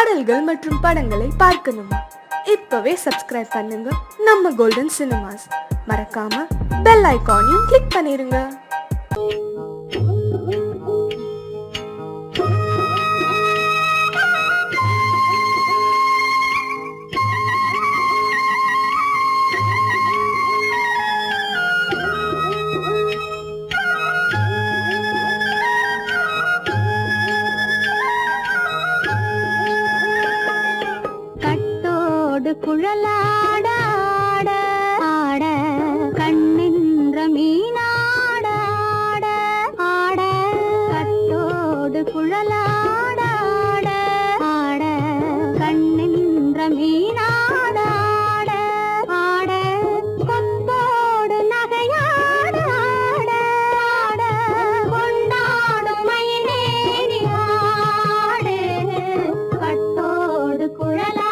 பாடல்கள் மற்றும் படங்களை பார்க்கணுமா? இப்பவே சப்ஸ்கிரைப் பண்ணுங்க நம்ம கோல்டன் சினிமாஸ். மறக்காம பெல் ஐகானையும் கிளிக் பண்ணிருங்க. குழலாட ஆட ஆட கண்ணின்ற மீனாட ஆட ஆட கட்டோடு குழலாட ஆட ஆட கண்ணின்ற மீனாட ஆட ஆட கொத்தோடு நகையாட ஆட ஆட கொண்டாடும் மயிலேறி ஆடு கட்டோடு குழலாட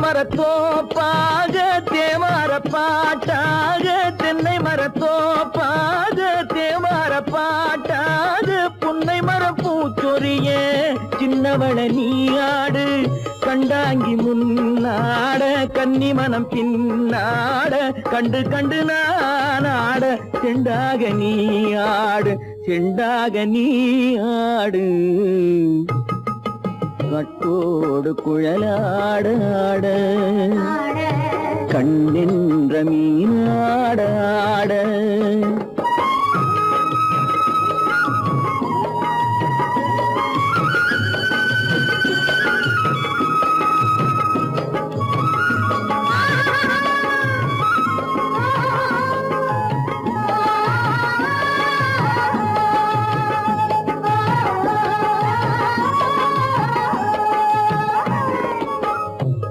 மரத்தோப்பாக தேவார பாட்டாக தென்னை மரத்தோப்பாக தேவார பாட்டாக புன்னை மரம் பூச்சொரிய சின்னவள நீயாடு கண்டாங்கி முன்னாட கன்னி மனம் பின்னாட கண்டு கண்டு நானாட செண்டாக நீயாடு செண்டாக நீயாடு கட்டோடு குழலாட ஆட கண்ணின்ற மீனாட ஆட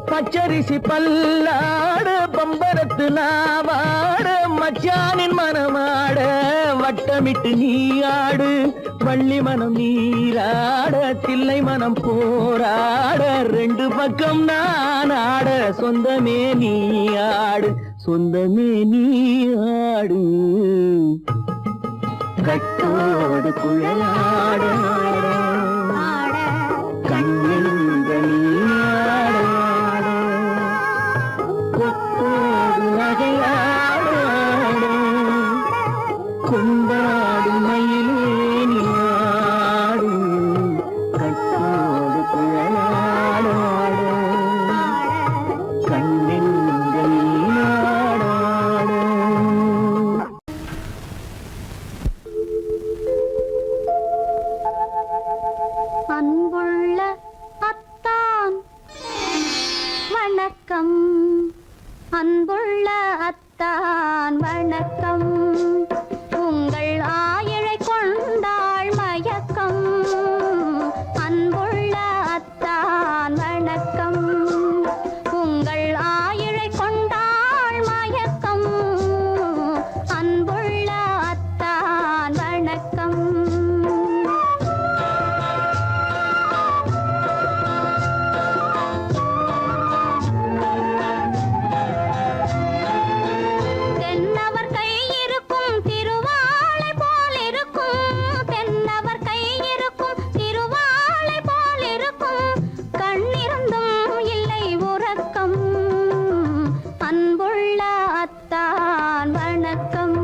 பச்சரிசி பல்லாட பம்பரத்து நாவாட மச்சானின் மனமாட வட்டமிட்டு நீயாடு வள்ளி மனம் நீராட தில்லை மனம் போராட ரெண்டு பக்கம் நான் ஆட சொந்தமே நீயாடு சொந்தமே நீயாடு கட்டோடு குழலாட கண்ணின்ற நீயாட கொண்டாடு மயிலேனி ஆடு கட்டோடு குழலாட கண்ணின்ற நீயாட வணக்கம் அன்புள்ள அத்தான் வணக்கம் உங்கள் ஆயிழை கொண்டாள் மயக்கம் அன்புள்ள அத்தான் வணக்கம் உங்கள் ஆயிழை கொண்டாள் மயக்கம் அன்புள்ள அத்தான் வணக்கம் தென்னவர் கை இருக்கும் திருவாளை போல் இருக்கும் தென்னவர் கை இருக்கும் திருவாளை போல் இருக்கும் கண்ணிருந்தும் இல்லை உறக்கம் அன்புள்ள அத்தான் வணக்கம்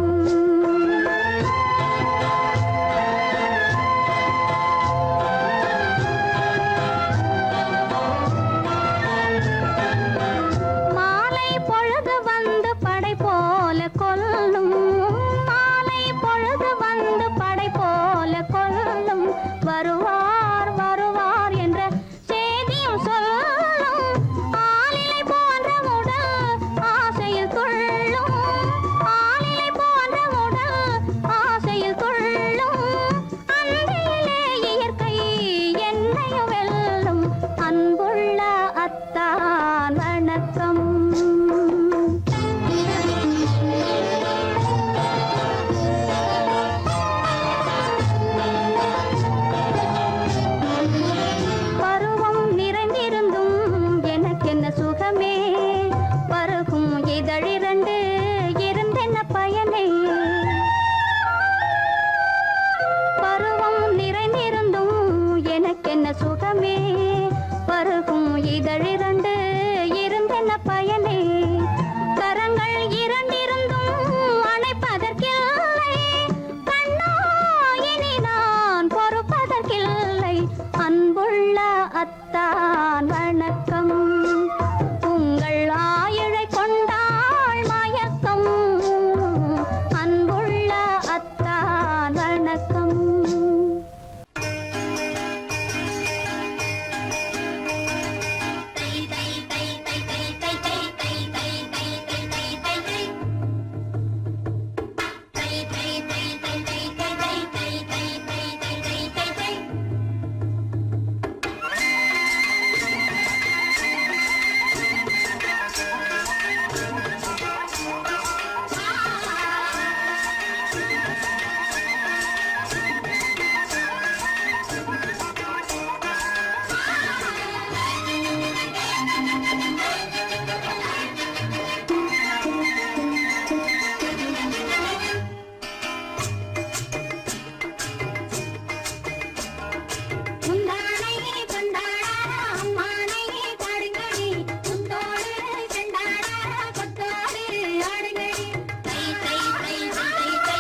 மாலை பொழுது வந்து படை போல கொல்லும் மாலை பொழுது வந்து படை போல கொல்லும் வருவார் வருவார் என்ற செய்தியும் சொல்லும் ஆளிலை போன்ற உடல் ஆசையில் துள்ளும் ஆளிலை போன்ற உடல் ஆசையில் துள்ளும் அன்பிலே இயற்கை என்னையும் வெல்லும் அன்புள்ள அத்தான் வணக்கம் பருவம் நிறைந்திருந்தும் எனக்கென்ன சுகமே பருகும் இதழிரண்டு இருந்தென்ன பயனே பருவம் நிறைந்திருந்தும் எனக்கென்ன சுகமே பருகும் இதழிரண்டு இருந்தென்ன பயனே கரங்கள் இரண்டிருந்தும் அணைப்பதற்கில்லை கண்ணா இனி நான் பொறுப்பதற்கில்லை அன்புள்ள அத்தான் வணக்கம் உங்கள் ஆயிழை கொண்டாள் மயக்கம் அன்புள்ள அத்தான் வணக்கம் முந்தானை கொண்டாடா அம்மானை பாடுங்கடி முத்தோடு செண்டாடா கொத்தோடு ஆடுங்கடி தை தை தை தை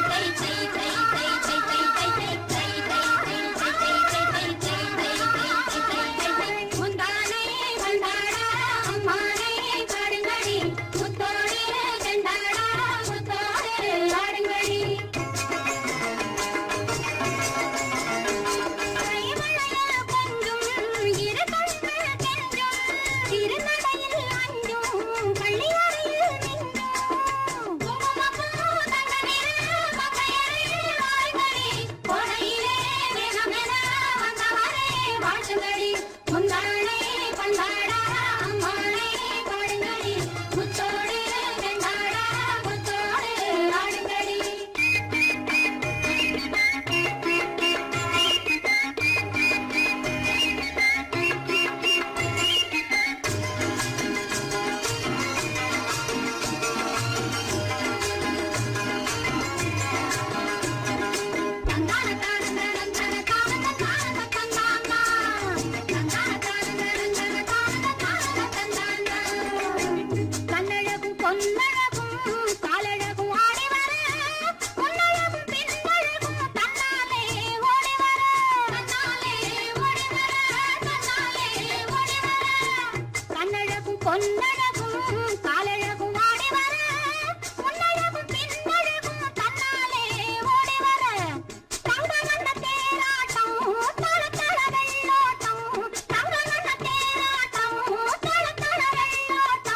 தை தை தை தை தை தை தை தை முந்தானை கொண்டாடா அம்மானை பாடுங்கடி முத்தோடு செண்டாடா கொத்தோடு ஆடுங்கடி கைமழையில் கொஞ்சும் இரு கண்கள் கெஞ்சும் திருநடையில் அஞ்சும் பள்ளியறையில் நின்றும் குங்குமப்பூ தங்க நிற மங்கையரில் வாருங்கடி கோடையிலே மேகமென வந்தவரே வாழ்த்துங்கடி முந்தானை கொண்டாடா அம்மானை பாடுங்கடி முத்தோடு செண்டாடா முத்தோடு ஆடுங்கடி கண்ணழகும் பொன்னழகும் காலழகும் ஆடி வர பொன்னழகும் பின்னழகும் தன்னாலே ஓடி வர தன்னாலே ஓடி வர தன்னாலே ஓடி வர கண்ணழகும் பொன்னழகும் காலழகும் ஆடி வர பொன்னழகும் பின்னழகும் தன்னாலே ஓடி வர தங்க வண்ண தேராட்டம் தள தள வெள்ளோட்டம் தங்க வண்ண தேராட்டம் தள தள வெள்ளோட்டம்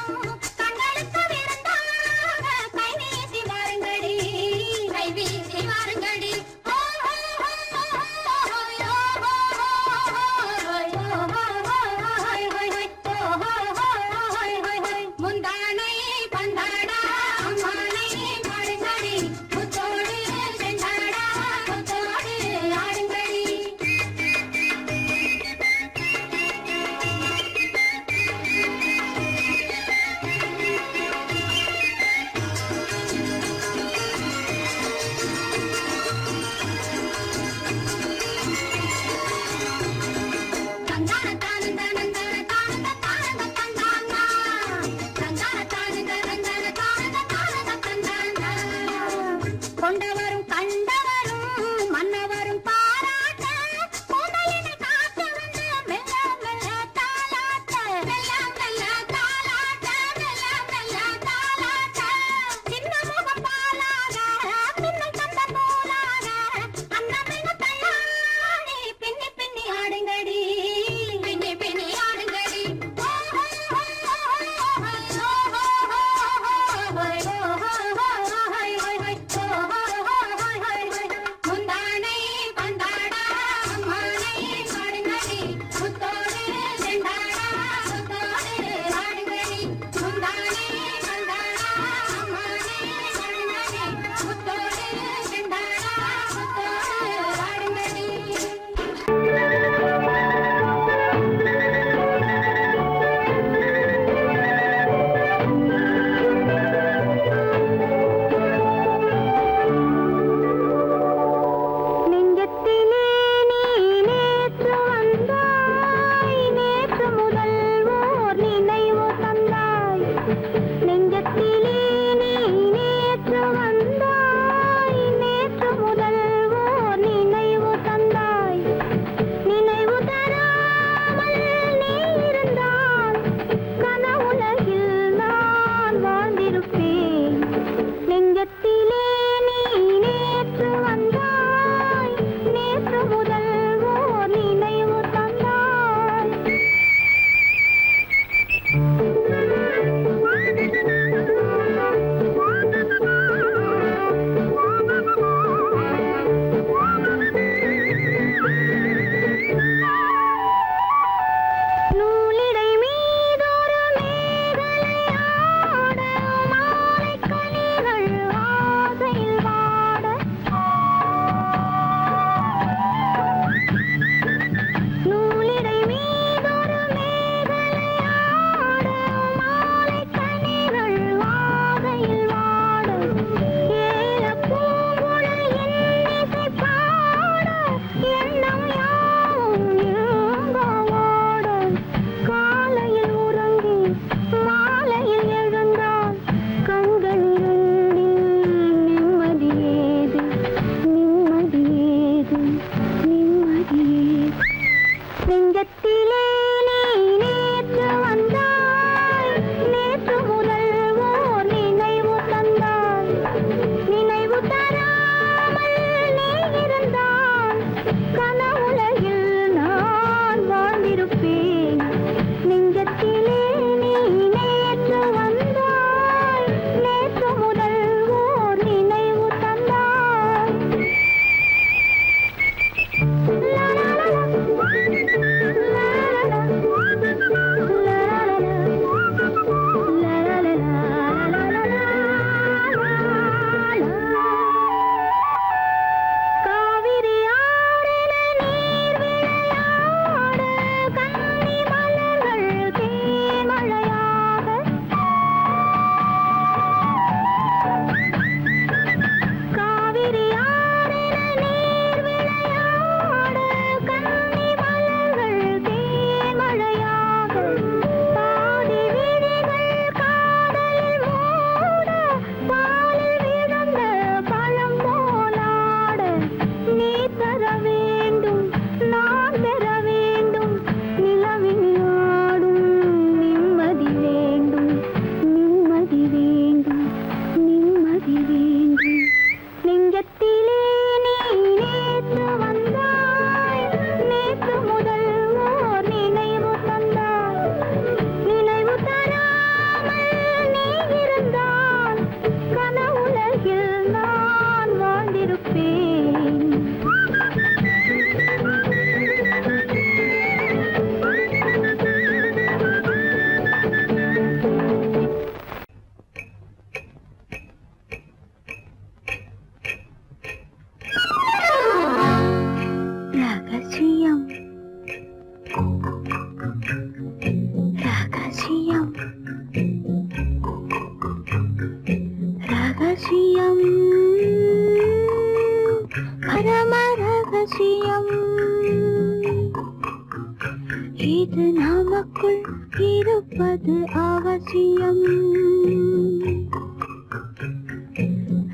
ரகசியம்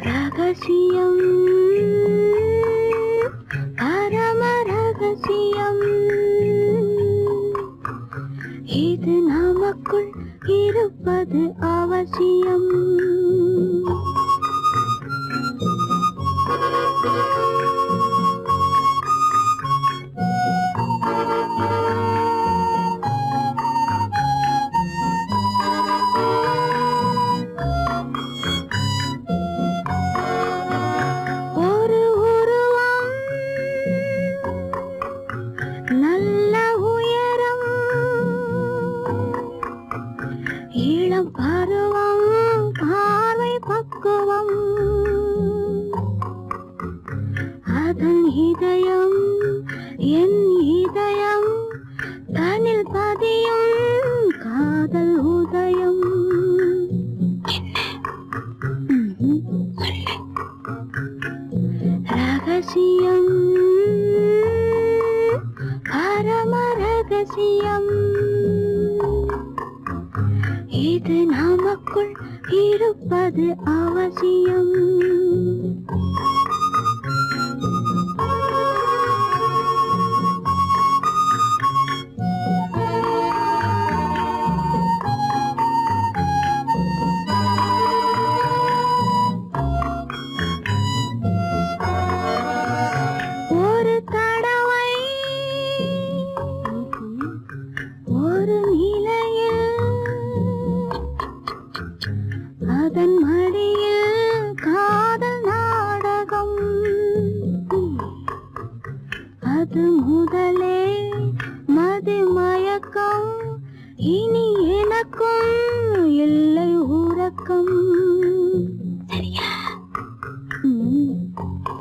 ரகசியம் பரம ரகசியம் இது நமக்குள் இருப்பது அவசியம் ஒரு உருவம் நல்ல உயரம் இளம் பருவம் பார்வை பக்குவம் அதன் இதயம் என் இதயம் தனில் பதியும் காதல் உதயம் ரகசியம் பரம ரகசியம் இது நமக்குள் இருப்பது அவசியம் ஒரு தடவை ஒரு நிலையில் அதன் மடியில் காதல் நாடகம் அது முதலே மதிமயக்கம் இனி எனக்கும் இல்லை உறக்கம் சரியா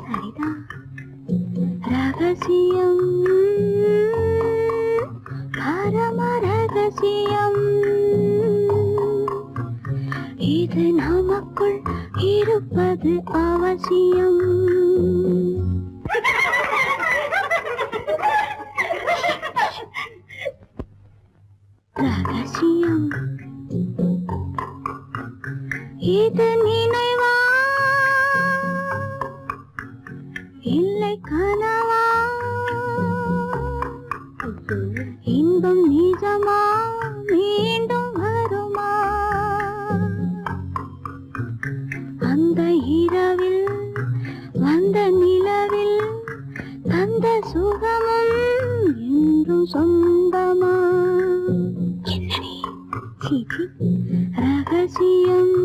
சரிதான் ரகசியம் பரம ரகசியம் இது நமக்குள் இருப்பது அவசியம் ரகசியம் இது நினைவா இல்லை கனவா இன்பம் நிஜமா மீண்டும் வருமா அந்த இரவில் வந்த நிலவில் தந்த சுகமும் என்றும் சொந்தமா என்னடி சீச்சி ரகசியம்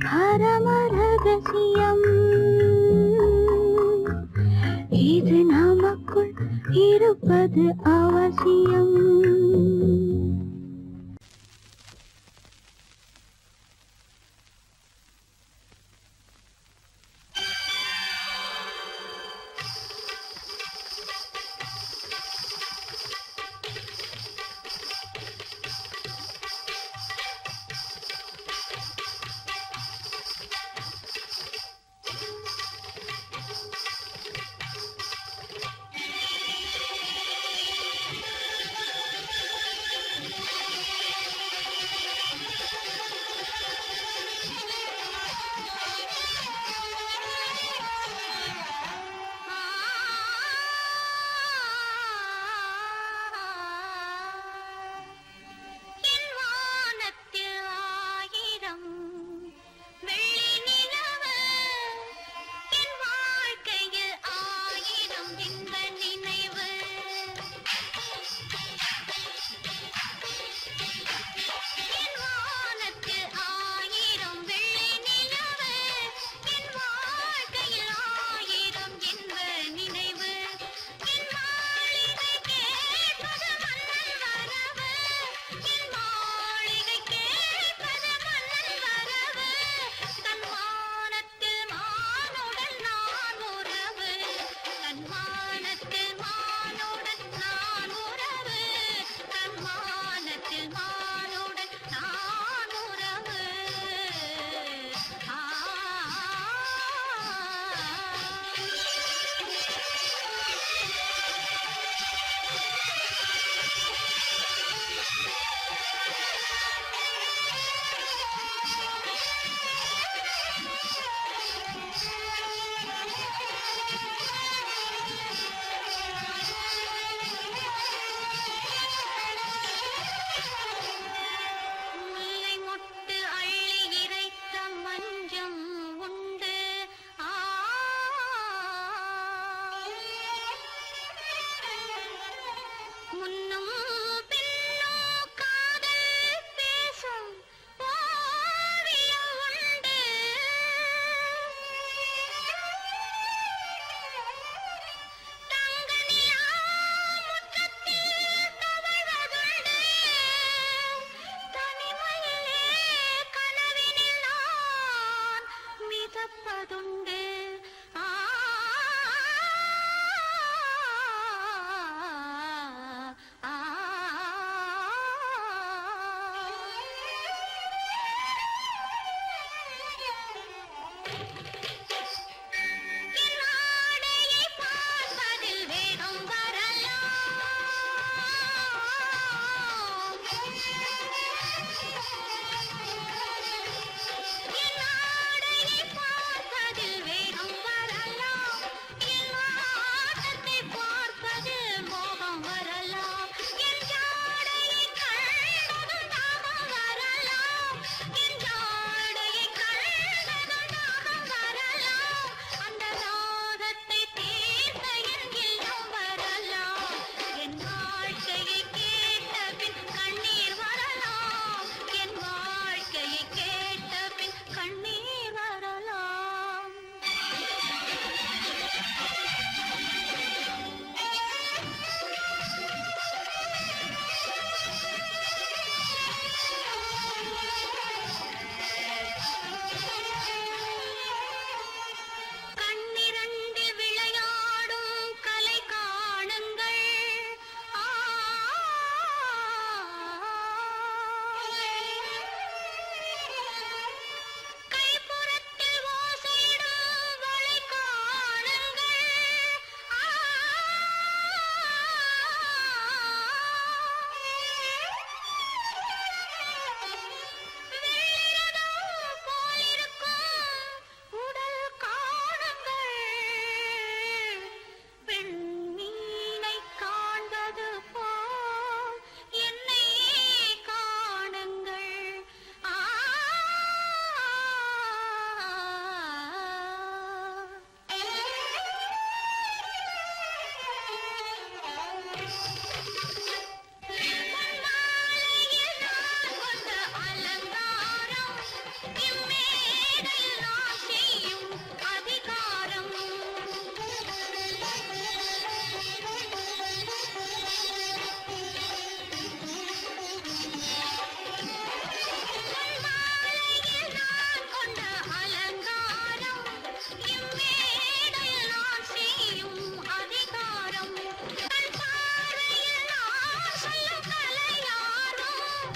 பரம ரகசியம் இது நமக்குள் இருப்பது அவசியம்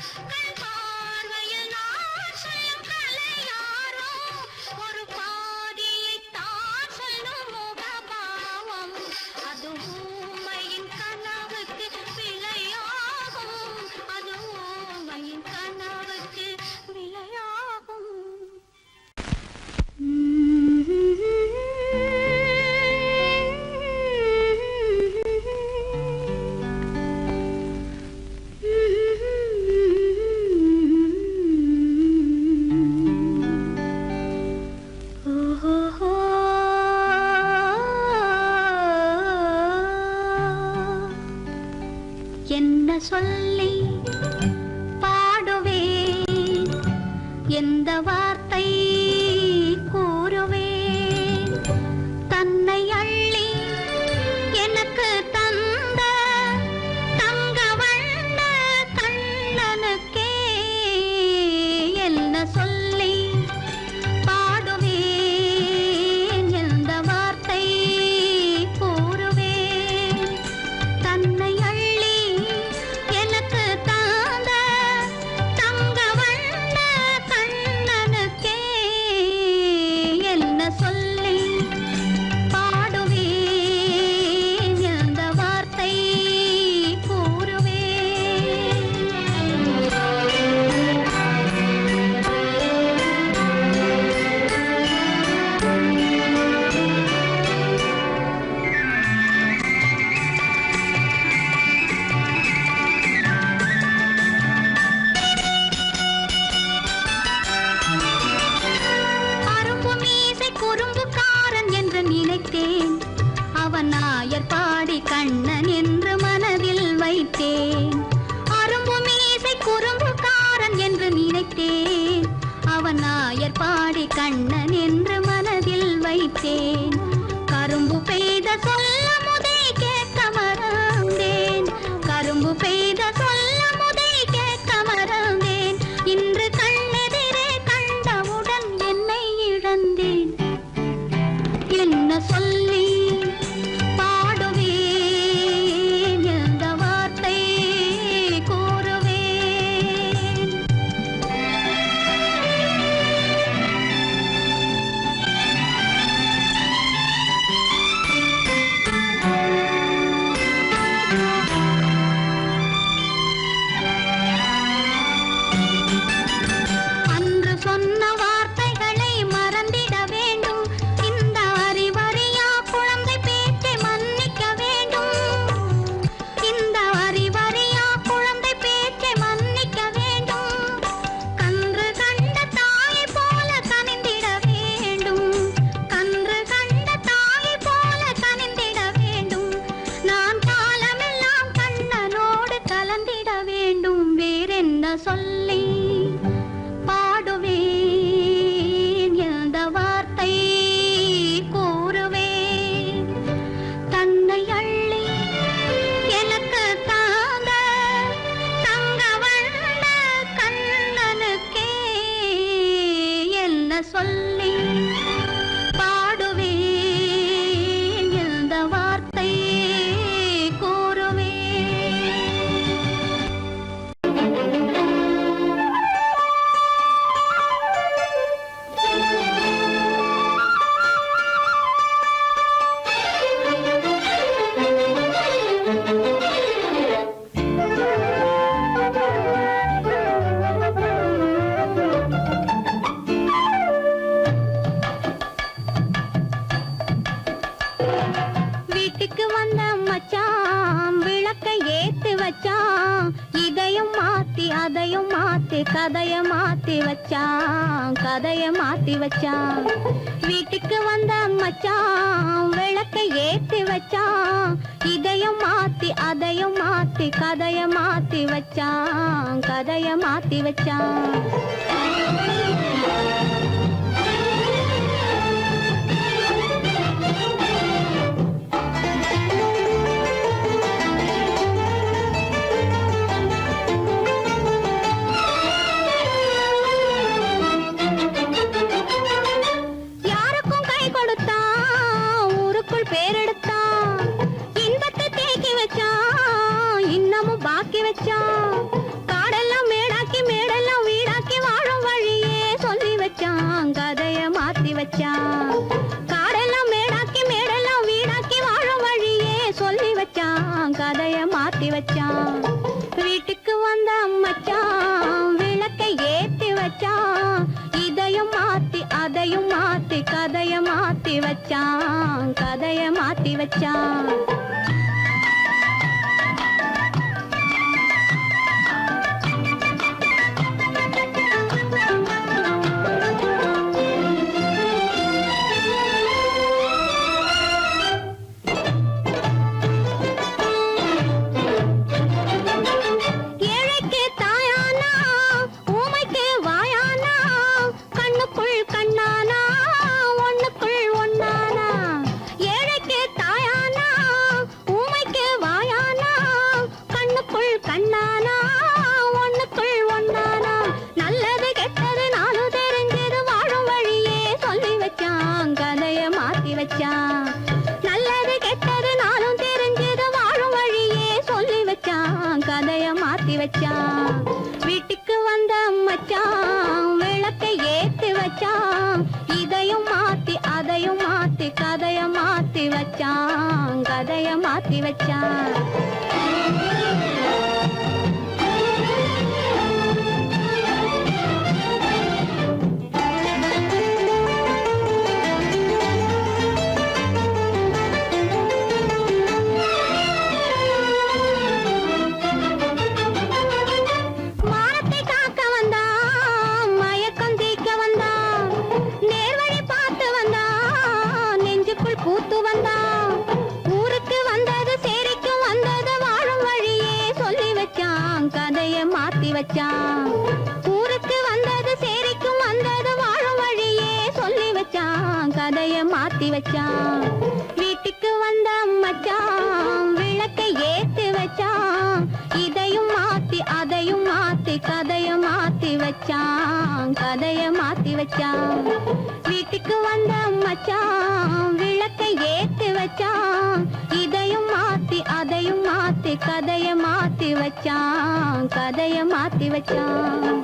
கண் பார்வையில் நான் சொல்லும் கலையாரோ ஒரு பாதியை தான் சொல்லும் முகபாவம் அது ஊமையின் கனவுக்கு விலையாகும் அது ஊமையின் கனவுக்கு விலையாகும் என்ன சொல்லி பாடுவேன் எந்த வார்த்தை கூறுவேன் தன்னை அள்ளி எனக்கு தந்த தங்க வண்ண கண்ணனுக்கே என்ன சொல்லி பாடுவேன் எந்த வார்த்தை கூறுவேன் தன்னை அள்ளி எனக்கு தந்த தங்க வண்ண கண்ணனுக்கே என்ன சொல்லி பாடுவேன் எந்த வார்த்தை அரும்பு மீசை குறும்புக்காரன் என்று நினைத்தேன் அவன் நாயர் பாடி கண்ணன் என்று மனதில் வைத்தேன் அரும்பு மீசை குறும்புக்காரன் என்று நினைத்தேன் அவன் நாயர் பாடி கண்ணன் என்று மனதில் வைத்தேன் கரும்பு பெய்த சொல்ல முதை கேட்க மறந்தேன் கரும்பு பெய்த சொல்ல முதை கேட்க மறந்தேன் இன்று கண்ணெதிரே கண்டவுடன் என்னை இழந்தேன் என்ன சொல்லி பாடுவேன் எந்த வார்த்தை கூறுவேன் அன்று சொன்ன வார்த்தைகளை மறந்திட வேண்டும் இந்த அறிவறியா குழந்தை பேச்சை மன்னிக்க வேண்டும் இந்த அறிவறியா குழந்தை பேச்சை மன்னிக்க வேண்டும் கன்று கண்ட தாயை போல கனிந்திட வேண்டும் கன்று கண்ட தாயை போல கனிந்திட வேண்டும் நான் காலமெல்லாம் கண்ணனோடு கலந்திட வேண்டும் வேறென்ன சொல்லி பாடுவேன் எந்த வார்த்தை கூறுவேன் தன்னை அள்ளி எனக்கு தாந்த தங்க வண்ண கண்ணனுக்கே என்ன சொல்லி பாடுவேன் எந்த வார்த்தை கூறுவேன் வீட்டுக்கு வந்த மச்சான் விளக்கை ஏத்தி வச்சான் இதையும் மாத்தி அதையும் மாத்தி கதைய மாத்தி வச்சான் கதைய மாத்தி வச்சான் வீட்டுக்கு வந்த மச்சான் விளக்கை ஏத்தி வச்சான் இதையும் மாத்தி அதையும் மாத்தி கதைய மாத்தி வச்சான் கதைய மாத்தி வச்சான் யாருக்கும் கை கொடுத்தான் ஊருக்குள் பேரெடுத்தான் இன்பத்தை தேக்கி வச்சான் இன்னமும் பாக்கி வச்சான் காடெல்லாம் மேடா வச்சான் வீட்டுக்கு வந்த மச்சான் விளக்கை ஏத்தி வச்சான் இதையும் மாத்தி அதையும் மாத்தி கதைய மாத்தி வச்சான் கதைய மாத்தி வச்சான் ஏழைக்கு தாயானா ஊமைக்கு வாயானா கண்ணுக்குள் கண்ணானா ஒண்ணுக்குள் ஒண்ணானா ஏழைக்கு தாயானா ஊமைக்கு வாயானா கண்ணுக்குள் கண்ணானா ஒண்ணுக்குள் ஒண்ணானா நல்லது கெட்டது நானும் தெரிஞ்சது வாழும் வழியே சொல்லி வச்சான் கதைய மாத்தி வச்சான் நல்லது கெட்டது நானும் தெரிஞ்சது வாழும் வழியே சொல்லி வச்சான் கதைய மாத்தி வச்சான் வீட்டுக்கு வந்த மச்சான் விளக்கை ஏத்தி வச்சான் இதையும் மாத்தி அதையும் மாத்தி கதைய மாத்தி வச்சான் கதைய மாத்தி வச்சான் மானத்தை காக்க வந்தான் மயக்கம் தீக்க வந்தான் நேர்வழி பார்த்து வந்தான் நெஞ்சுக்குள் பூத்து வந்தான் ஊருக்கு வந்தது சேரிக்கும் வந்தது வாழும் வழியே சொல்லி வச்சான் கதைய மாத்தி வச்சான் ஊருக்கு வந்தது சேரிக்கும் வந்தது வாழும் வழியே சொல்லி வச்சான் கதைய மாத்தி வச்சான் வீட்டுக்கு வந்த மச்சான் விளக்கை ஏத்தி வச்சான் இதையும் மாத்தி அதையும் மாத்தி கதைய மாத்தி வச்சான் கதைய மாத்தி வச்சான் வீட்டுக்கு வந்த மச்சான் விளக்கை ஏத்தி வச்சான் இதையும் மாத்தி அதையும் மாத்தி கதைய மாத்தி வச்சான் கதைய மாத்தி வச்சான்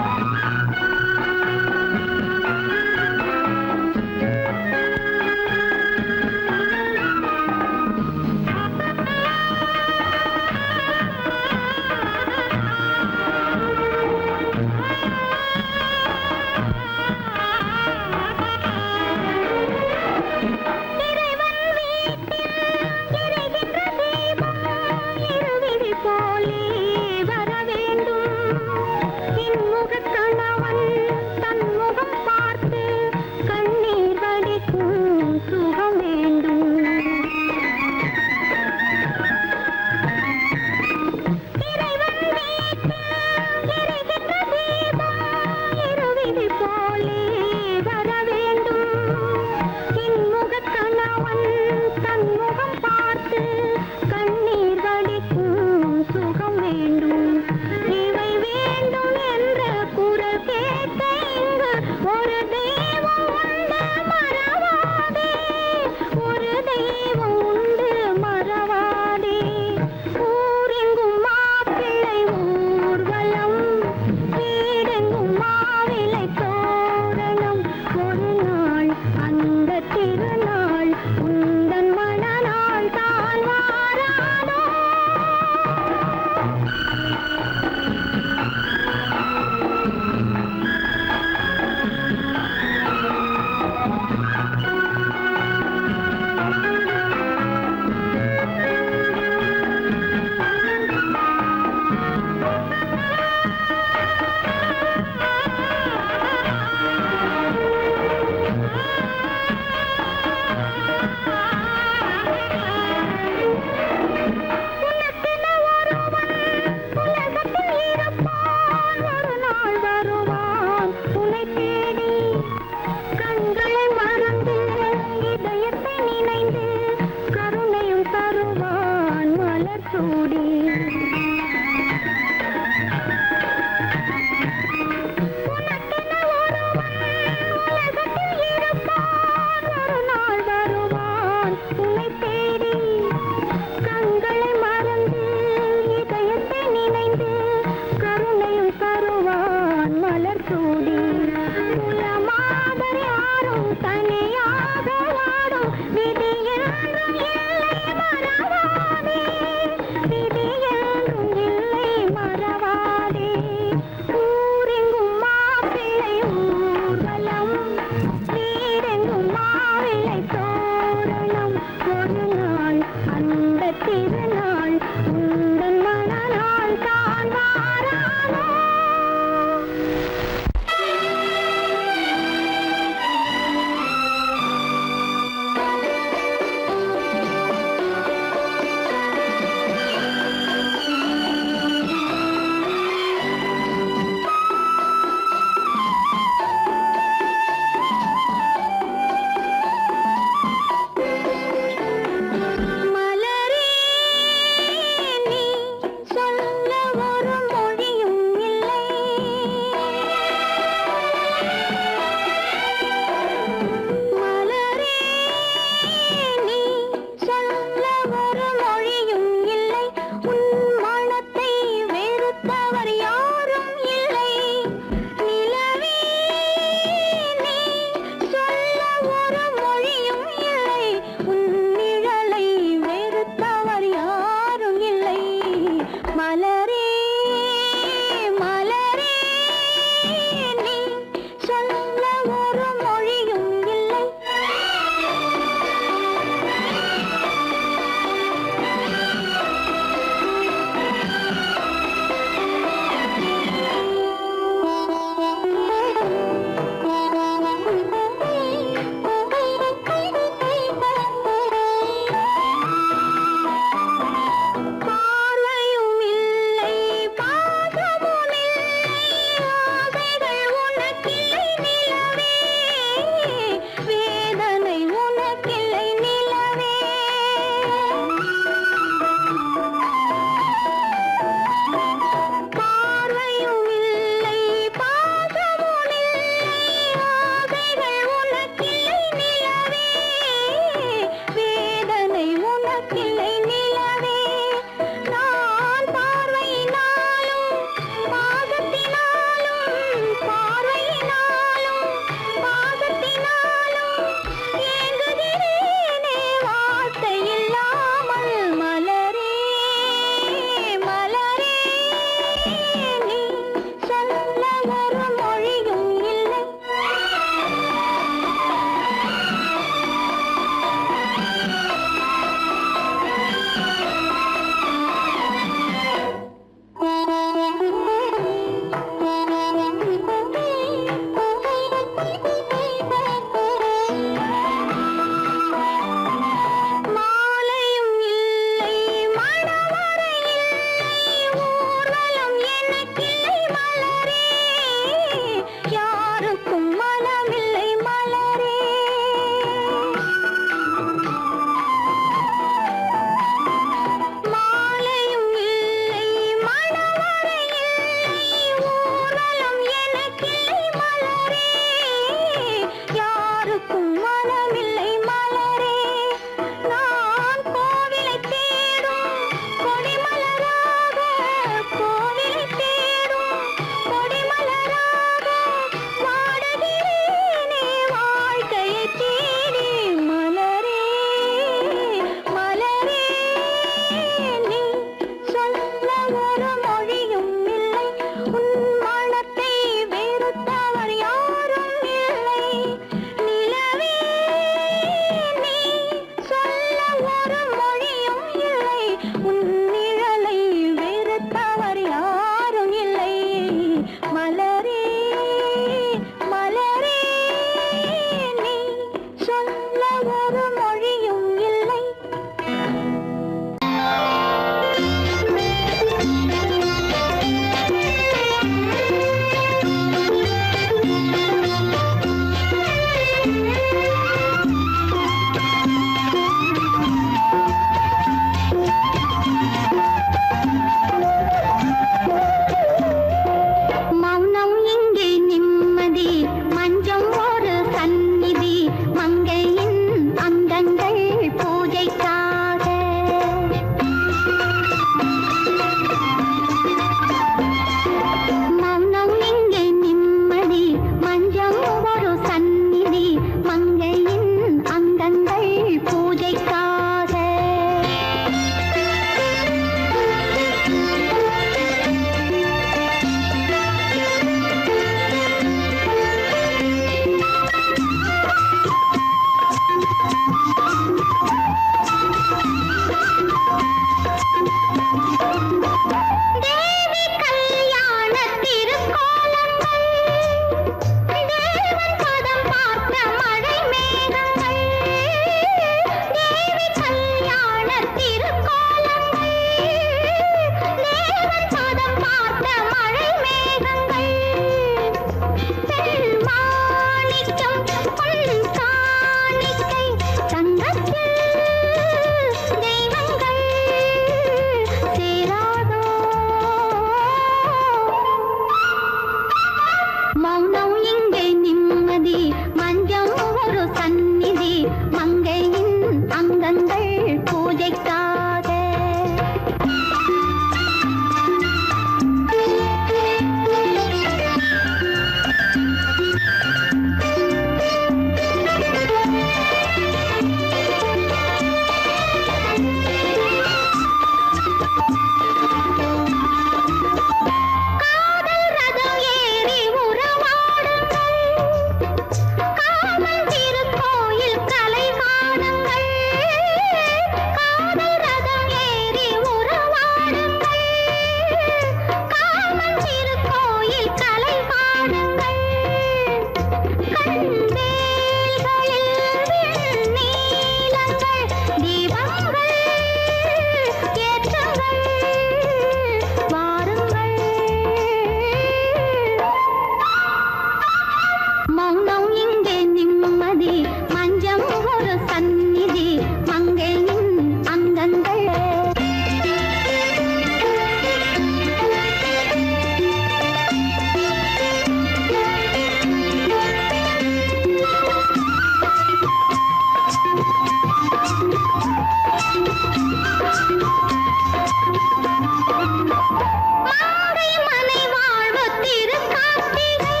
மாலை மனை வாழ்வு திருக்கார்த்திகை,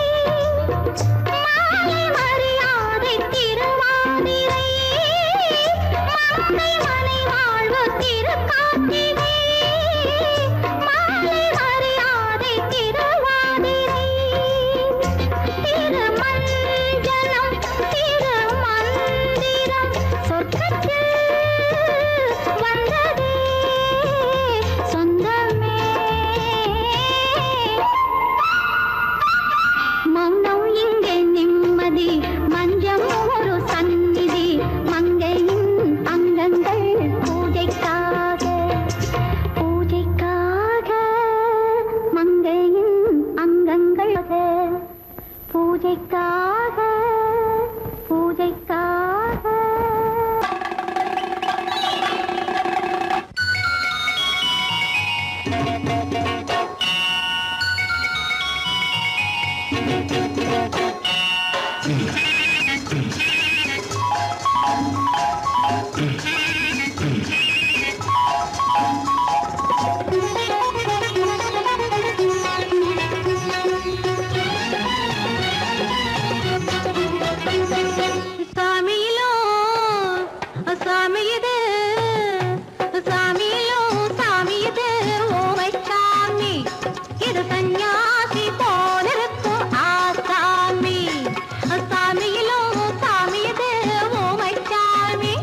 மாலை மரியாதை திருவாதிரை. மாலை மனை வாழ்வு திருக்கார்த்திகை, மாலை மரியாதை திருவாதிரை. திருமஞ்சனம் திருமந்திரம் சொர்க்கத்தில் வந்ததே சொந்தமே. மௌனம் இங்கே நிம்மதி, மஞ்சம் ஒரு சந்நிதி. மங்கையின் அங்கங்கள் பூஜைக்காக, பூஜைக்காக. மங்கையின் அங்கங்கள் பூஜைக்காக, பூஜைக்காக. சாமியிலோ சாமி இது, சாமியிலோ சாமி இது ஓமை சாமி. இது சந்நியாசி போலிருக்கும் ஆசாமி. சாமியிலோ சாமி இது ஓமை சாமி.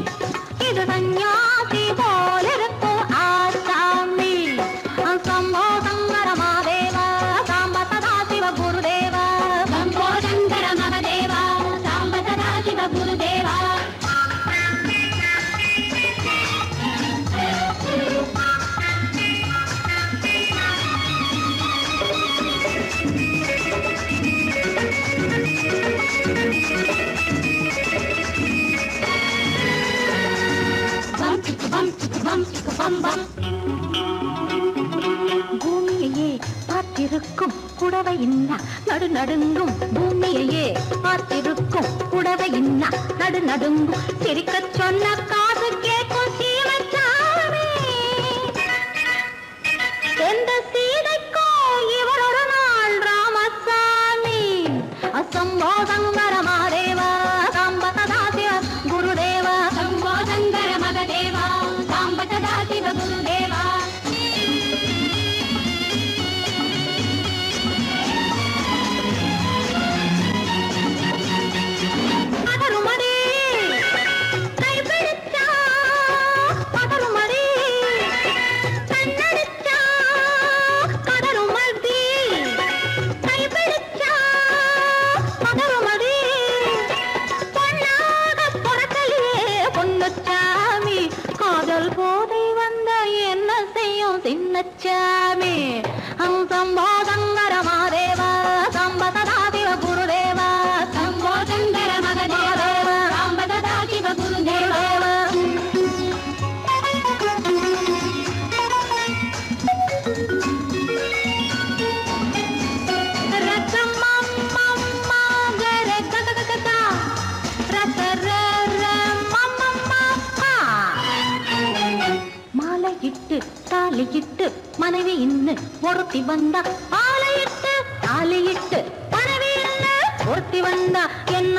இது சந்நியாசி போலிருக்கும் ஆசாமி. சம்போ சங்கர மகாதேவ சாம்ப சதா சிவ குருதேவ. சம்போ சங்கர மகாதேவ சாம்ப சதா சிவ குருதேவ. பூமியையே பார்த்திருக்கும் புடவை இன்னா நடு நடுங்கும். பூமியையே பார்த்திருக்கும் புடவை இன்னா நடு நடுங்கும். சிரிக்கச் சொன்ன காசு கேட்கும் சீமச்சாமி. எந்த சீதைக்கோ இவர் ஒரு நாள் ராமசாமி. அசம்போ சங்கர மகாதேவ சாம்ப சதா சிவ குருதேவ. சம்போ சங்கர மகாதேவ சாம்ப சதா சிவ குருதேவ. பதறுமடி கைப்பிடிச்சா, பதறுமடி கண்ணடிச்சா, பதறுமடி கைப்பிடிச்சா, பதறுமடி. பொன்னாக பொறக்கலையே பொன்னுச்சாமி. காதல் போதை வந்த என்ன செய்யும் சின்னச்சாமி. சம்போ சங்கர மகாதேவ சாம்ப சதா சிவ குருதேவ. சம்போ சங்கர மகாதேவ சாம்ப சதா சிவ குருதேவ. மாலையிட்டு தாலியிட்டு மனைவி இன்னு ஒருத்தி வந்தா. மாலையிட்டு தாலியிட்டு மனைவி இன்னு ஒருத்தி வந்தா. என்ன